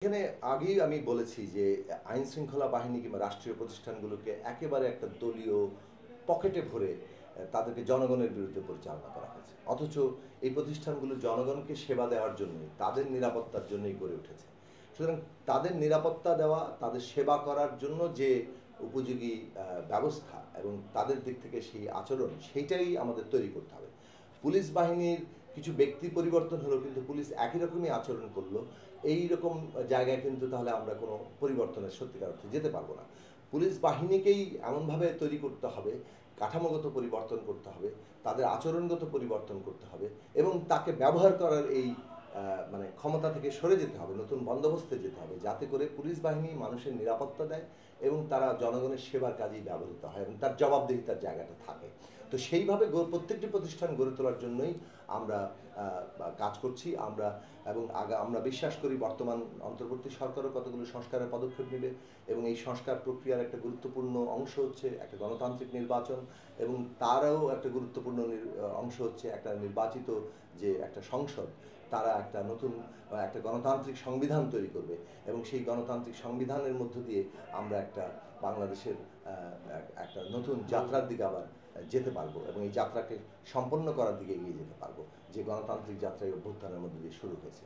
এখানে আগেই আমি বলেছি যে আইন শৃঙ্খলা বাহিনী কিংবা রাষ্ট্রীয় প্রতিষ্ঠানগুলোকে একেবারে একটা দলীয় পকেটে ভরে তাদেরকে জনগণের বিরুদ্ধে পরিচালনা করা হয়েছে। অথচ এই প্রতিষ্ঠানগুলো জনগণকে সেবা দেওয়ার জন্যই, তাদের নিরাপত্তার জন্যই গড়ে উঠেছে। সুতরাং তাদের নিরাপত্তা দেওয়া, তাদের সেবা করার জন্য যে উপযোগী ব্যবস্থা এবং তাদের দিক থেকে সেই আচরণ, সেইটাই আমাদের তৈরি করতে হবে। পুলিশ বাহিনীর কিছু ব্যক্তি পরিবর্তন হলো, কিন্তু পুলিশ একই রকমই আচরণ করলো, এই রকম জায়গায় কিন্তু তাহলে আমরা কোনো পরিবর্তনের সত্যিকার অর্থে যেতে পারবো না। পুলিশ বাহিনীকেই এমনভাবে তৈরি করতে হবে, কাঠামোগত পরিবর্তন করতে হবে, তাদের আচরণগত পরিবর্তন করতে হবে এবং তাকে ব্যবহার করার এই মানে ক্ষমতা থেকে সরে যেতে হবে, নতুন বন্দোবস্তে যেতে হবে, যাতে করে পুলিশ বাহিনী মানুষের নিরাপত্তা দেয় এবং তারা জনগণের সেবার কাজেই ব্যবহৃত হয় এবং তার জবাবদিহিতার জায়গাটা থাকে। তো সেইভাবে প্রত্যেকটি প্রতিষ্ঠান গড়ে তোলার জন্যই আমরা কাজ করছি। আমরা বিশ্বাস করি বর্তমান অন্তর্বর্তী সরকারও কতগুলো সংস্কারের পদক্ষেপ নেবে এবং এই সংস্কার প্রক্রিয়ার একটা গুরুত্বপূর্ণ অংশ হচ্ছে একটা গণতান্ত্রিক নির্বাচন এবং তারও একটা গুরুত্বপূর্ণ অংশ হচ্ছে একটা নির্বাচিত যে একটা সংসদ, তারা একটা নতুন একটা গণতান্ত্রিক সংবিধান তৈরি করবে এবং সেই গণতান্ত্রিক সংবিধানের মধ্য দিয়ে আমরা একটা বাংলাদেশের একটা নতুন যাত্রার দিকে আবার যেতে পারবো এবং এই যাত্রাকে সম্পন্ন করার দিকে এগিয়ে যেতে পারবো, যে গণতান্ত্রিক যাত্রায় অভ্যুত্থানের মধ্যে দিয়ে শুরু হয়েছে।